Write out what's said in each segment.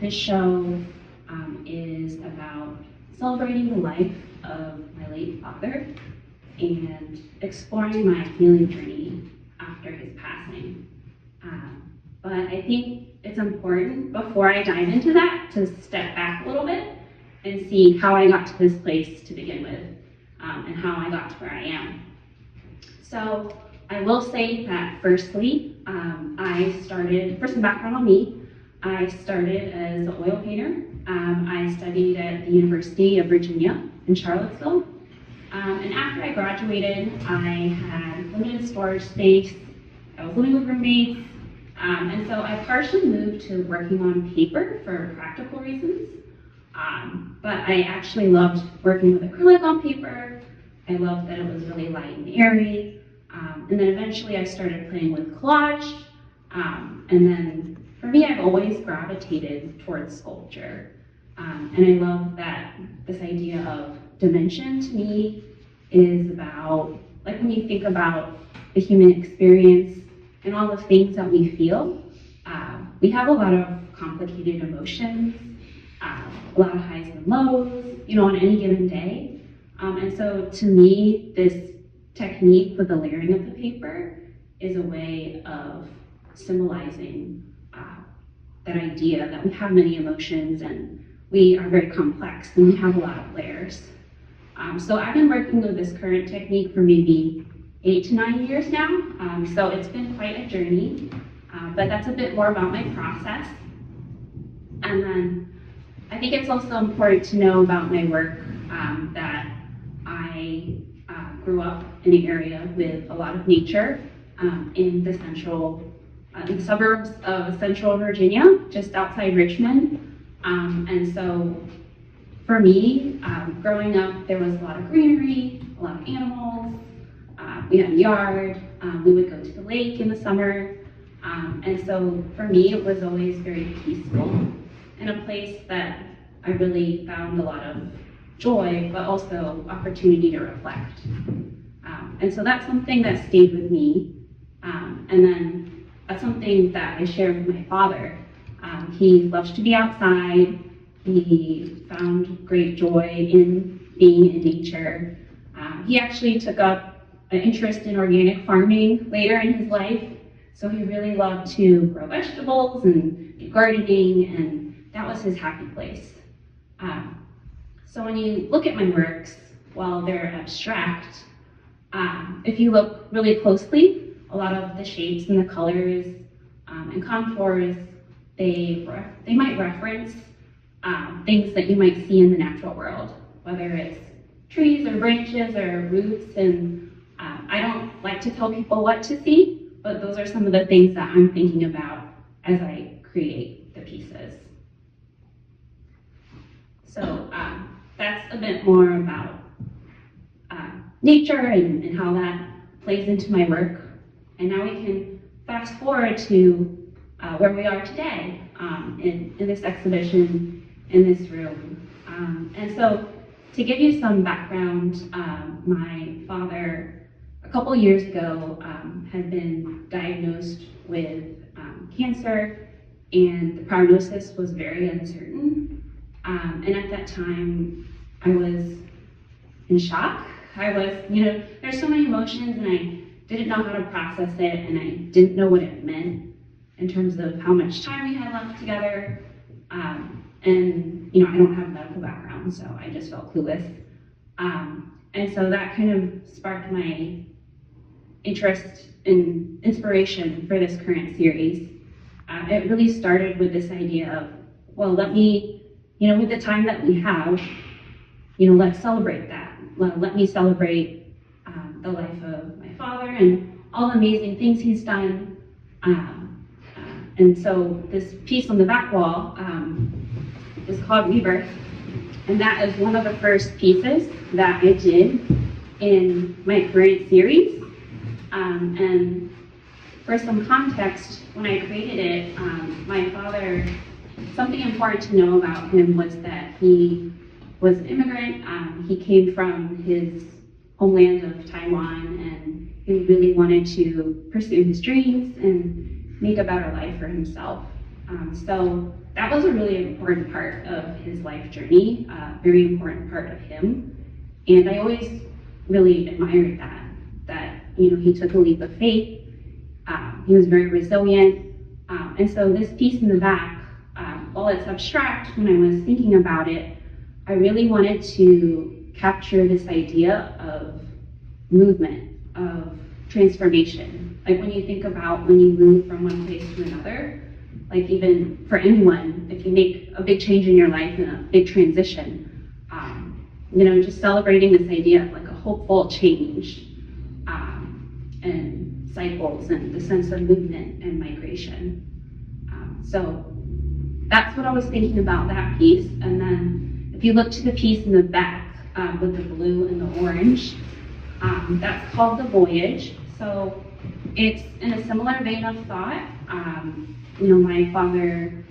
This show is about celebrating the life of my late father and exploring my healing journey after his passing. But I think it's important before I dive into that to step back a little bit and see how I got to this place to begin with, and how I got to where I am. So I will say that firstly, for some background on me, I started as an oil painter. I studied at the University of Virginia in Charlottesville. And after I graduated, I had limited storage space. I was living with roommates. And so I partially moved to working on paper for practical reasons. But I actually loved working with acrylic on paper. I loved that it was really light and airy. And then eventually I started playing with collage. And then for me, I've always gravitated towards sculpture. And I love that this idea of dimension to me is about, like when you think about the human experience and all the things that we feel, we have a lot of complicated emotions, a lot of highs and lows, on any given day. And so to me, this technique with the layering of the paper is a way of symbolizing that idea that we have many emotions and we are very complex and we have a lot of layers. So I've been working with this current technique for maybe 8 to 9 years now. So it's been quite a journey, but that's a bit more about my process. And then I think it's also important to know about my work that I grew up in an area with a lot of nature in the suburbs of central Virginia, just outside Richmond. And so for me, growing up, there was a lot of greenery, a lot of animals. We had a yard. We would go to the lake in the summer. And so for me, it was always very peaceful and a place that I really found a lot of joy, but also opportunity to reflect. And so that's something that stayed with me. And then that's something that I shared with my father. He loved to be outside. He found great joy in being in nature. He actually took up an interest in organic farming later in his life. So he really loved to grow vegetables and do gardening, and that was his happy place. So when you look at my works, while they're abstract, if you look really closely, a lot of the shapes and the colors and contours, they might reference things that you might see in the natural world, whether it's trees or branches or roots. And I don't like to tell people what to see, but those are some of the things that I'm thinking about as I create the pieces. So that's a bit more about nature and how that plays into my work. And now we can fast forward to where we are today in this exhibition, in this room. And so to give you some background, my father, a couple years ago, had been diagnosed with cancer, and the prognosis was very uncertain. And at that time, I was in shock. I was, there's so many emotions, and I didn't know how to process it, and I didn't know what it meant in terms of how much time we had left together. And, I don't have a medical background, so I just felt clueless. And so that kind of sparked my interest and inspiration for this current series. It really started with this idea of, well, let me, with the time that we have, let's celebrate that. Let me celebrate the life of my father and all the amazing things he's done. And so this piece on the back wall is called Rebirth. And that is one of the first pieces that I did in my current series. And for some context, when I created it, my father, something important to know about him was that he was an immigrant. He came from his homeland of Taiwan, and he really wanted to pursue his dreams and make a better life for himself. So that was a really important part of his life journey, very important part of him. And I always really admired that he took a leap of faith. He was very resilient. And so this piece in the back, while it's abstract, when I was thinking about it, I really wanted to capture this idea of movement, of transformation. Like when you think about when you move from one place to another, like even for anyone, if you make a big change in your life and a big transition, just celebrating this idea of like a hopeful change, and cycles and the sense of movement and migration. So that's what I was thinking about that piece. And then if you look to the piece in the back with the blue and the orange, that's called The Voyage. So it's in a similar vein of thought. My father,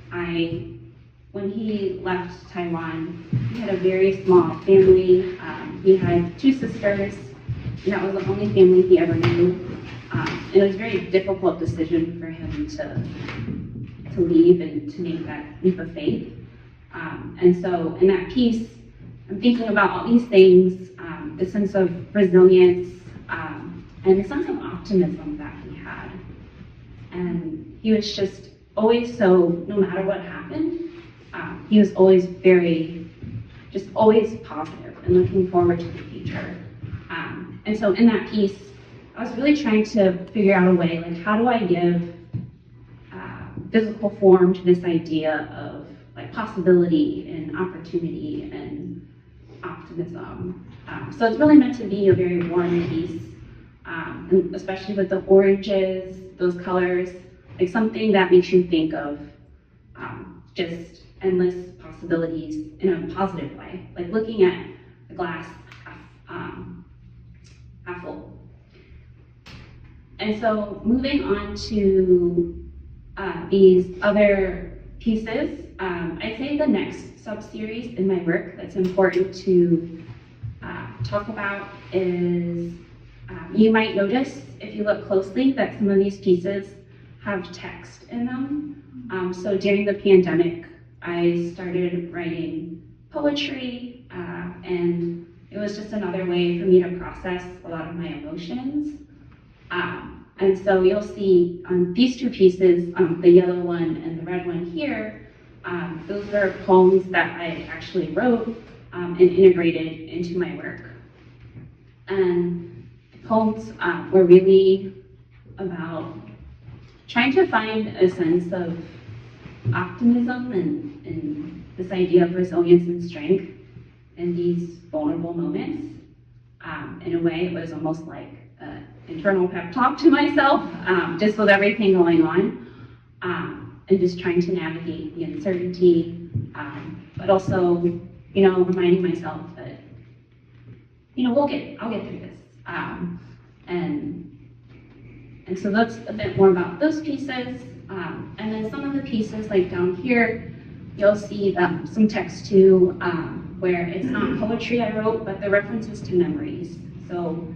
when he left Taiwan, he had a very small family. He had 2 sisters, and that was the only family he ever knew. It was a very difficult decision for him to leave and to make that leap of faith. And so in that piece, I'm thinking about all these things, the sense of resilience, and the sense of optimism that he had. And he was just always no matter what happened, he was always always positive and looking forward to the future. And so in that piece, I was really trying to figure out a way, like how do I give physical form to this idea of like possibility and opportunity and optimism. So it's really meant to be a very warm piece, and especially with the oranges, those colors, like something that makes you think of just endless possibilities in a positive way, like looking at the glass half full. And so moving on to these other pieces, I'd say the next sub-series in my work that's important to talk about is, you might notice if you look closely that some of these pieces have text in them. So during the pandemic, I started writing poetry, and it was just another way for me to process a lot of my emotions. And so you'll see on these 2 pieces, the yellow one and the red one here, those are poems that I actually wrote and integrated into my work. And the poems were really about trying to find a sense of optimism and this idea of resilience and strength in these vulnerable moments. In a way, it was almost like an internal pep talk to myself, just with everything going on, and just trying to navigate the uncertainty, but also, reminding myself that, I'll get through this. And so that's a bit more about those pieces. And then some of the pieces, like down here, you'll see some text too, where it's not poetry I wrote, but the references to memories. So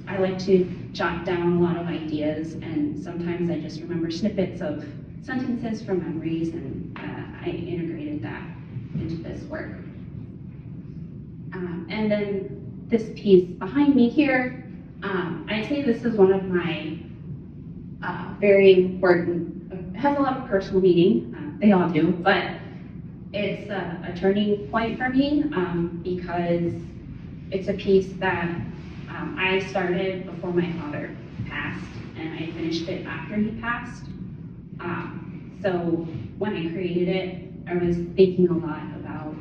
I like to jot down a lot of ideas, and sometimes I just remember snippets of sentences from memories, and I integrated that into this work. And then this piece behind me here, I'd say this is one of my very important, it has a lot of personal meaning, they all do, but it's a turning point for me because it's a piece that I started before my father passed, and I finished it after he passed. So when I created it, I was thinking a lot about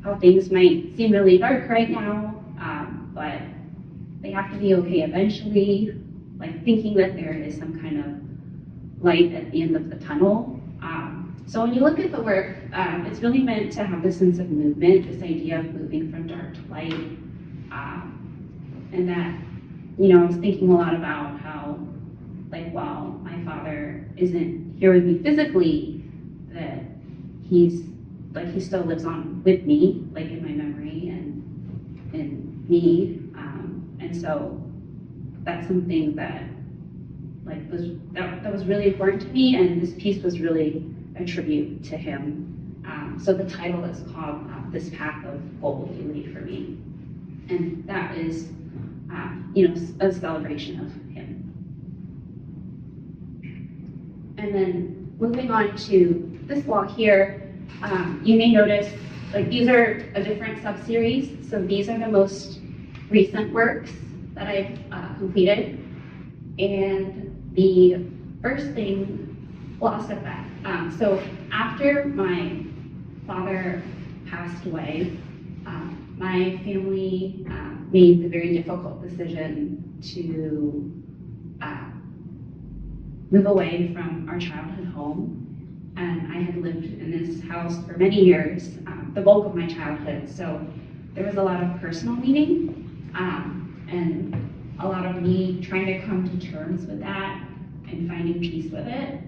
how things might seem really dark right now, but they have to be okay eventually, like thinking that there is some kind of light at the end of the tunnel. So when you look at the work, it's really meant to have this sense of movement, this idea of moving from dark to light. And that, I was thinking a lot about how, like, while my father isn't here with me physically, that he still lives on with me, like in my memory and in me. And so that's something that that was really important to me, and this piece was really a tribute to him. So the title is called This Path of Gold You Laid for Me. And that is, a celebration of him. And then moving on to this wall here, you may notice, these are a different sub-series. So these are the most recent works that I've completed. And the first thing, well, I'll step back. So after my father passed away, my family made the very difficult decision to move away from our childhood home. And I had lived in this house for many years, the bulk of my childhood. So there was a lot of personal meaning and a lot of me trying to come to terms with that and finding peace with it.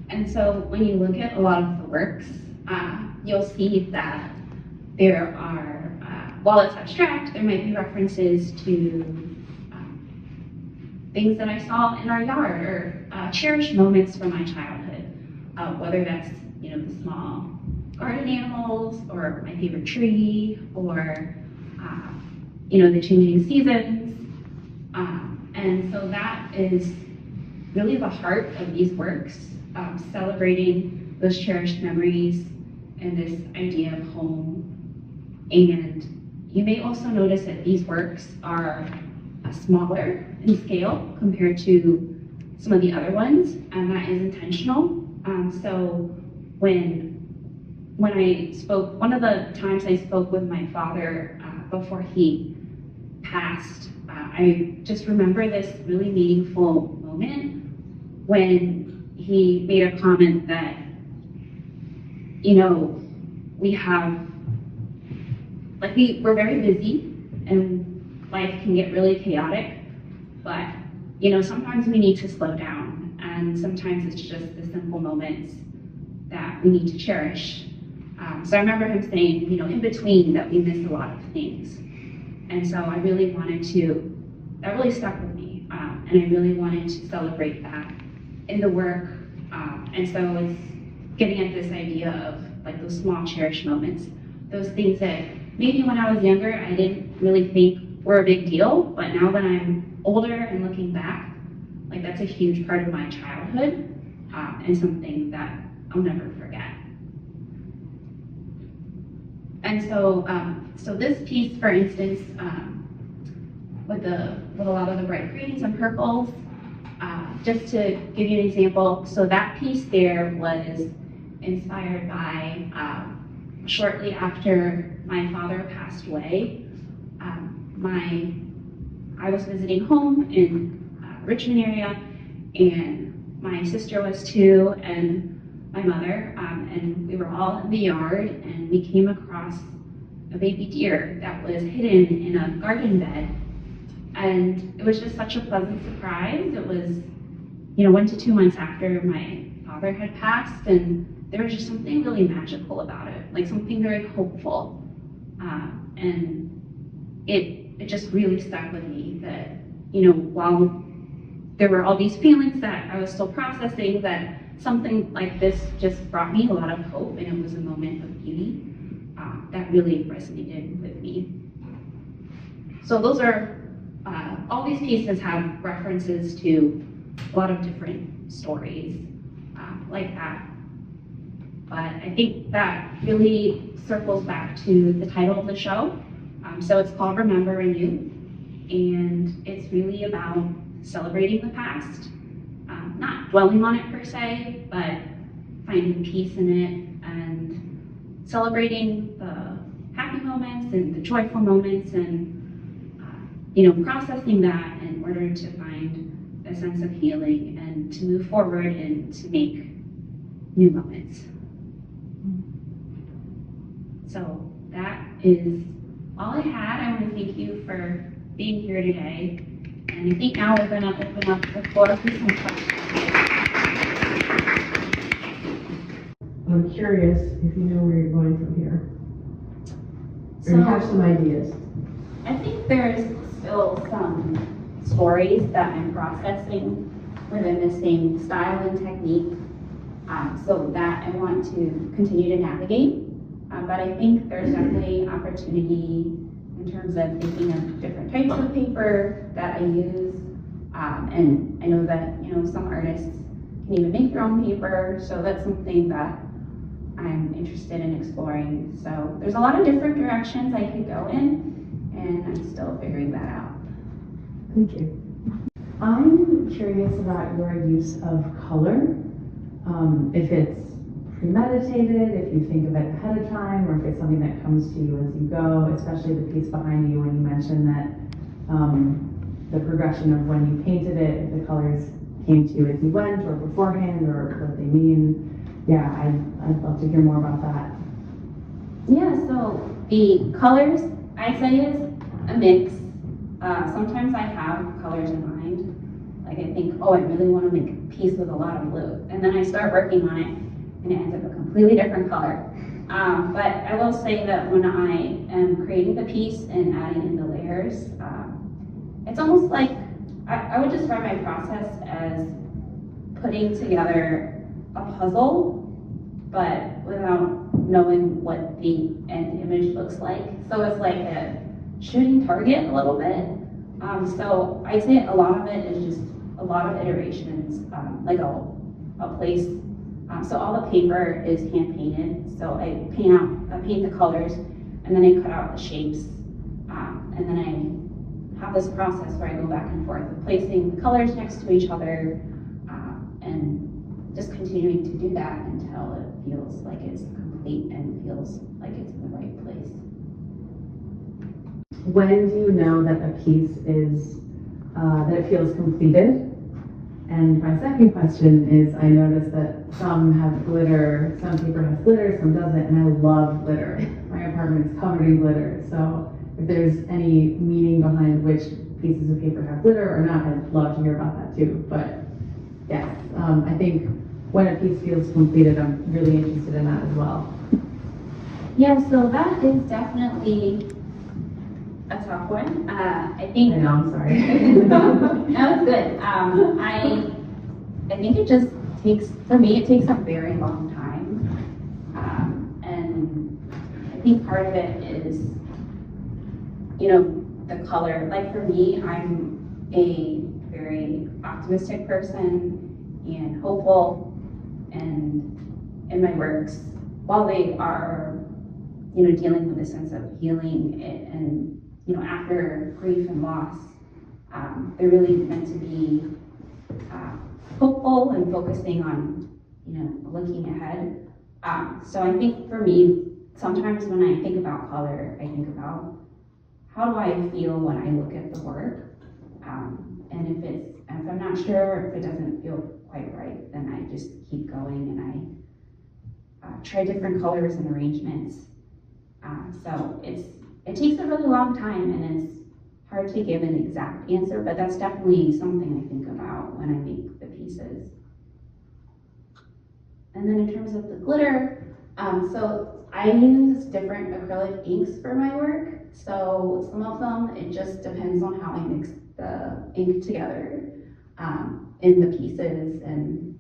And so when you look at a lot of the works, you'll see that there are, while it's abstract, there might be references to things that I saw in our yard or cherished moments from my childhood, whether that's, the small garden animals or my favorite tree or, the changing seasons. And so that is really the heart of these works, celebrating those cherished memories and this idea of home. And you may also notice that these works are smaller in scale compared to some of the other ones, and that is intentional. So when I spoke, one of the times I spoke with my father before he passed, I just remember this really meaningful moment when he made a comment that, we're very busy and life can get really chaotic, but, sometimes we need to slow down, and sometimes it's just the simple moments that we need to cherish. So I remember him saying, in between that we miss a lot of things. And so I really wanted to, that really stuck with me, and I really wanted to celebrate that in the work. And so it's getting at this idea of those small cherished moments, those things that maybe when I was younger, I didn't really think were a big deal, but now that I'm older and looking back, that's a huge part of my childhood, and something that I'll never forget. And so, so this piece, for instance, with a lot of the bright greens and purples, just to give you an example, so that piece there was inspired by shortly after my father passed away. I was visiting home in Richmond area, and my sister was too, and my mother, and we were all in the yard, and we came across a baby deer that was hidden in a garden bed. And it was just such a pleasant surprise. It was, 1 to 2 months after my father had passed, and there was just something really magical about it, something very hopeful. And it just really stuck with me that, while there were all these feelings that I was still processing, that something like this just brought me a lot of hope, and it was a moment of beauty that really resonated with me. So those are, all these pieces have references to a lot of different stories like that. But I think that really circles back to the title of the show. So it's called Remember Renew, and it's really about celebrating the past, not dwelling on it per se, but finding peace in it and celebrating the happy moments and the joyful moments, and processing that in order to find a sense of healing and to move forward and to make new moments. So that is all I had. I want to thank you for being here today. And I think now we're going to open up the floor for some questions. I'm curious if you know where you're going from here. Or So, you have some ideas. I think there's still some stories that I'm processing within the same style and technique. So that I want to continue to navigate. But I think there's definitely opportunity in terms of thinking of different types of paper that I use. And I know that, some artists can even make their own paper. So that's something that I'm interested in exploring. So there's a lot of different directions I could go in, and I'm still figuring that out. Thank you. I'm curious about your use of color. If it's premeditated, if you think of it ahead of time, or if it's something that comes to you as you go, especially the piece behind you when you mentioned that the progression of when you painted it, if the colors came to you as you went or beforehand, or what they mean. Yeah, I'd love to hear more about that. Yeah, so the colors, I'd say, is a mix. Sometimes I have colors in mind. Like I think, oh, I really want to make a piece with a lot of blue. And then I start working on it, and it ends up a completely different color. But I will say that when I am creating the piece and adding in the layers, it's almost like, I would describe my process as putting together a puzzle, but without knowing what the end image looks like. So it's like a shooting target a little bit. So I'd say a lot of it is just a lot of iterations, like a place. So all the paper is hand painted. So I paint the colors, and then I cut out the shapes. And then I have this process where I go back and forth of placing the colors next to each other, and just continuing to do that until it feels like it's complete and feels like it's in the right place. When do you know that a piece is, that it feels completed? And my second question is, I noticed that some have glitter, some paper has glitter, some doesn't, and I love glitter. My apartment is covered in glitter, so if there's any meaning behind which pieces of paper have glitter or not, I'd love to hear about that too. But yes, I think when a piece feels completed, I'm really interested in that as well. Yeah, so that is definitely a tough one. I think. I know, I'm sorry. No, it's good. I think it just takes, for me, it takes a very long time. And I think part of it is, the color. Like for me, I'm a very optimistic person and hopeful, and in my works, while they are, dealing with a sense of healing and after grief and loss, they're really meant to be hopeful and focusing on, looking ahead. So I think for me, sometimes when I think about color, I think about how do I feel when I look at the work, and if I'm not sure, if it doesn't feel quite right, then I just keep going and I try different colors and arrangements. So it takes a really long time, and it's hard to give an exact answer, but that's definitely something I think about when I make the pieces. And then in terms of the glitter, so I use different acrylic inks for my work. So some of them, it just depends on how I mix the ink together in the pieces and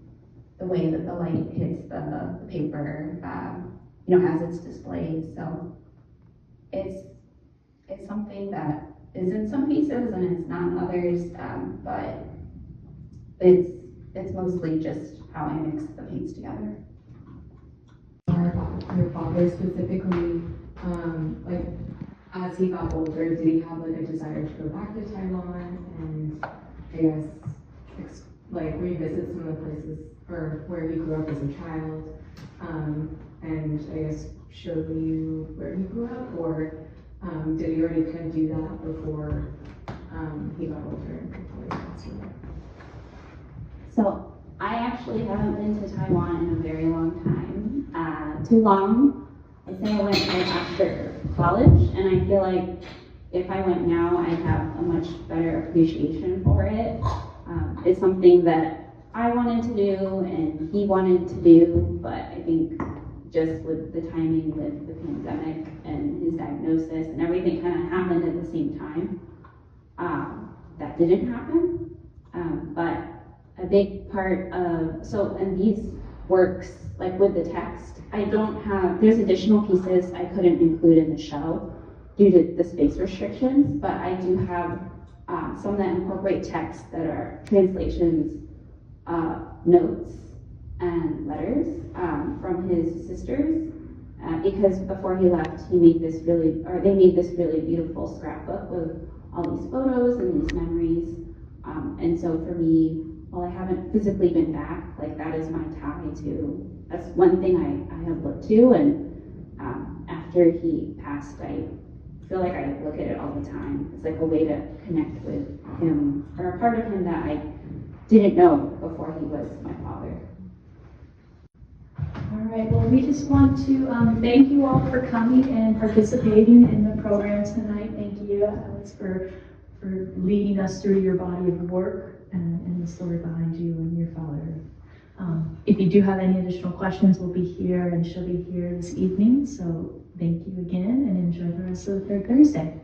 the way that the light hits the paper, as it's displayed. So it's something that is in some pieces and it's not in others, but it's mostly just how I mix the paints together. Your father specifically, like as he got older, did he have like a desire to go back to Taiwan and I guess like revisit some of the places or where he grew up as a child, and I guess show you where he grew up, or did he already kind of do that before he got older and before he passed away? So I actually haven't been to Taiwan in a very long time. Too long. I say I went right after college, and I feel like if I went now, I'd have a much better appreciation for it. It's something that I wanted to do and he wanted to do, but I think just with the timing with the pandemic and his diagnosis and everything kind of happened at the same time, that that didn't happen. But a big part of, in these works, like with the text, there's additional pieces I couldn't include in the show due to the space restrictions, but I do have some that incorporate text that are translations, notes, and letters from his sisters. Because before he left, they made this really beautiful scrapbook with all these photos and these memories. And so for me, while I haven't physically been back, like that is my tie to, that's one thing I have looked to. And after he passed, I feel like I look at it all the time. It's like a way to connect with him, or a part of him that I didn't know before he was my father. All right, well, we just want to thank you all for coming and participating in the program tonight. Thank you, Alex, for leading us through your body of work and the story behind you and your father. If you do have any additional questions, we'll be here and she'll be here this evening. So thank you again and enjoy the rest of the third Thursday.